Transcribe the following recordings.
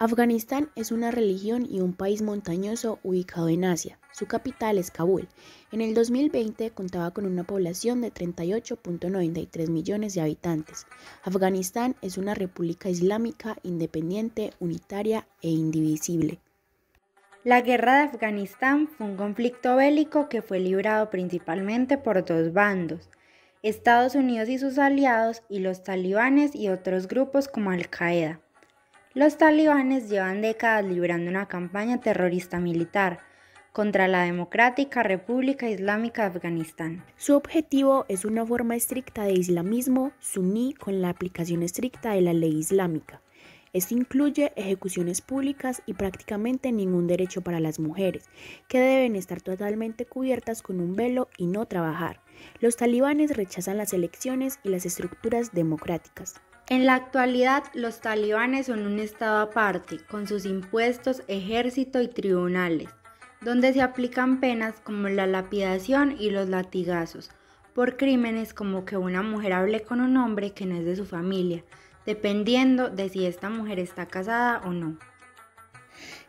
Afganistán es una religión y un país montañoso ubicado en Asia. Su capital es Kabul. En el 2020 contaba con una población de 38.93 millones de habitantes. Afganistán es una república islámica independiente, unitaria e indivisible. La guerra de Afganistán fue un conflicto bélico que fue librado principalmente por dos bandos, Estados Unidos y sus aliados y los talibanes y otros grupos como Al-Qaeda. Los talibanes llevan décadas librando una campaña terrorista militar contra la Democrática República Islámica de Afganistán. Su objetivo es una forma estricta de islamismo suní con la aplicación estricta de la ley islámica. Esto incluye ejecuciones públicas y prácticamente ningún derecho para las mujeres, que deben estar totalmente cubiertas con un velo y no trabajar. Los talibanes rechazan las elecciones y las estructuras democráticas. En la actualidad, los talibanes son un estado aparte, con sus impuestos, ejército y tribunales, donde se aplican penas como la lapidación y los latigazos, por crímenes como que una mujer hable con un hombre que no es de su familia, dependiendo de si esta mujer está casada o no.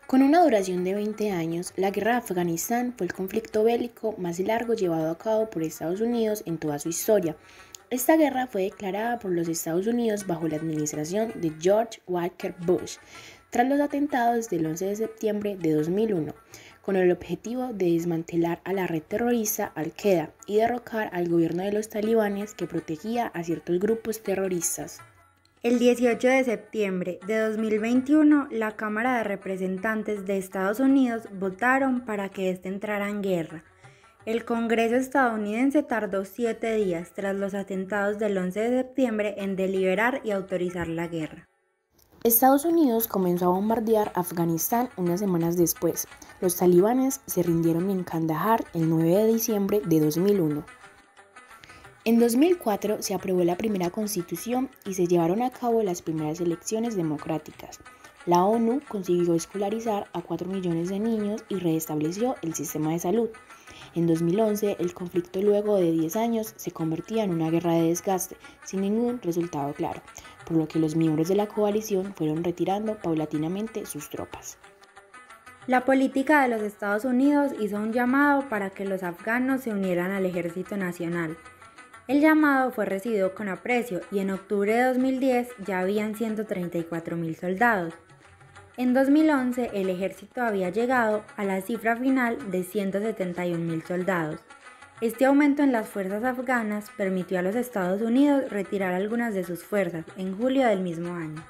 Con una duración de 20 años, la guerra de Afganistán fue el conflicto bélico más largo llevado a cabo por Estados Unidos en toda su historia. Esta guerra fue declarada por los Estados Unidos bajo la administración de George Walker Bush, tras los atentados del 11 de septiembre de 2001, con el objetivo de desmantelar a la red terrorista Al-Qaeda y derrocar al gobierno de los talibanes que protegía a ciertos grupos terroristas. El 18 de septiembre de 2021, la Cámara de Representantes de Estados Unidos votaron para que éste entrara en guerra. El Congreso estadounidense tardó 7 días tras los atentados del 11 de septiembre en deliberar y autorizar la guerra. Estados Unidos comenzó a bombardear Afganistán unas semanas después. Los talibanes se rindieron en Kandahar el 9 de diciembre de 2001. En 2004 se aprobó la primera constitución y se llevaron a cabo las primeras elecciones democráticas. La ONU consiguió escolarizar a 4 millones de niños y restableció el sistema de salud. En 2011, el conflicto luego de 10 años se convertía en una guerra de desgaste, sin ningún resultado claro, por lo que los miembros de la coalición fueron retirando paulatinamente sus tropas. La política de los Estados Unidos hizo un llamado para que los afganos se unieran al ejército nacional. El llamado fue recibido con aprecio y en octubre de 2010 ya habían 134.000 soldados. En 2011 el ejército había llegado a la cifra final de 171.000 soldados. Este aumento en las fuerzas afganas permitió a los Estados Unidos retirar algunas de sus fuerzas en julio del mismo año.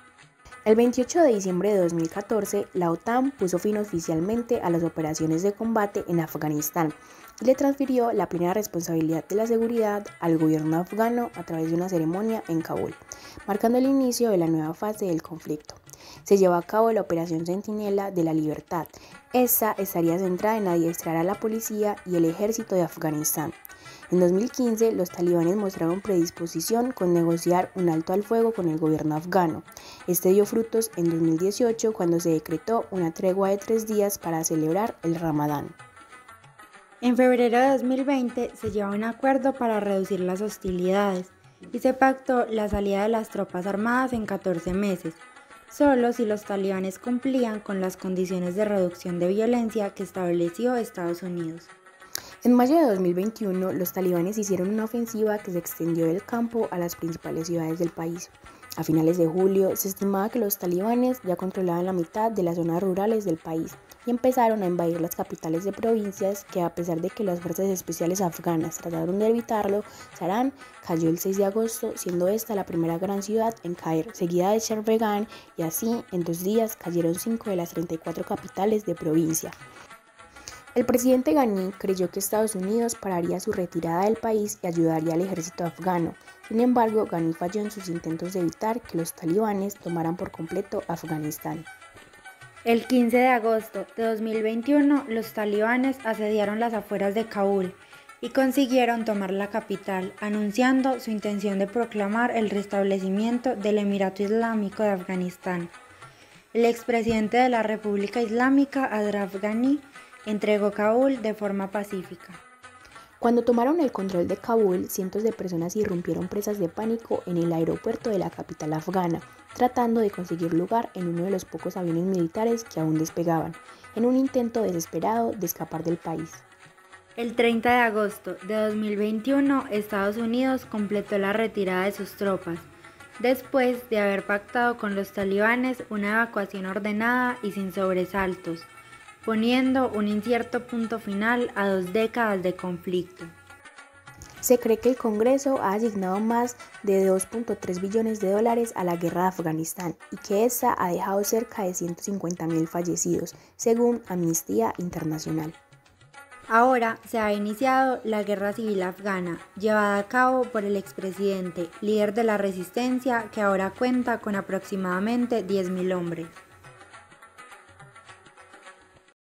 El 28 de diciembre de 2014, la OTAN puso fin oficialmente a las operaciones de combate en Afganistán y le transfirió la plena responsabilidad de la seguridad al gobierno afgano a través de una ceremonia en Kabul, marcando el inicio de la nueva fase del conflicto. Se llevó a cabo la Operación Centinela de la Libertad. Esta estaría centrada en adiestrar a la policía y el ejército de Afganistán. En 2015, los talibanes mostraron predisposición con negociar un alto al fuego con el gobierno afgano. Este dio frutos en 2018 cuando se decretó una tregua de 3 días para celebrar el Ramadán. En febrero de 2020 se llevó un acuerdo para reducir las hostilidades y se pactó la salida de las tropas armadas en 14 meses, solo si los talibanes cumplían con las condiciones de reducción de violencia que estableció Estados Unidos. En mayo de 2021, los talibanes hicieron una ofensiva que se extendió del campo a las principales ciudades del país. A finales de julio, se estimaba que los talibanes ya controlaban la mitad de las zonas rurales del país y empezaron a invadir las capitales de provincias que, a pesar de que las fuerzas especiales afganas trataron de evitarlo, Saran cayó el 6 de agosto, siendo esta la primera gran ciudad en caer, seguida de Sherbegan, y así, en 2 días, cayeron 5 de las 34 capitales de provincia. El presidente Ghani creyó que Estados Unidos pararía su retirada del país y ayudaría al ejército afgano. Sin embargo, Ghani falló en sus intentos de evitar que los talibanes tomaran por completo Afganistán. El 15 de agosto de 2021, los talibanes asediaron las afueras de Kabul y consiguieron tomar la capital, anunciando su intención de proclamar el restablecimiento del Emirato Islámico de Afganistán. El expresidente de la República Islámica, Ashraf Ghani, entregó Kabul de forma pacífica. Cuando tomaron el control de Kabul, cientos de personas irrumpieron presas de pánico en el aeropuerto de la capital afgana, tratando de conseguir lugar en uno de los pocos aviones militares que aún despegaban, en un intento desesperado de escapar del país. El 30 de agosto de 2021, Estados Unidos completó la retirada de sus tropas, después de haber pactado con los talibanes una evacuación ordenada y sin sobresaltos, poniendo un incierto punto final a 2 décadas de conflicto. Se cree que el Congreso ha asignado más de 2.3 billones de dólares a la guerra de Afganistán y que esta ha dejado cerca de 150.000 fallecidos, según Amnistía Internacional. Ahora se ha iniciado la guerra civil afgana, llevada a cabo por el expresidente, líder de la resistencia, que ahora cuenta con aproximadamente 10.000 hombres.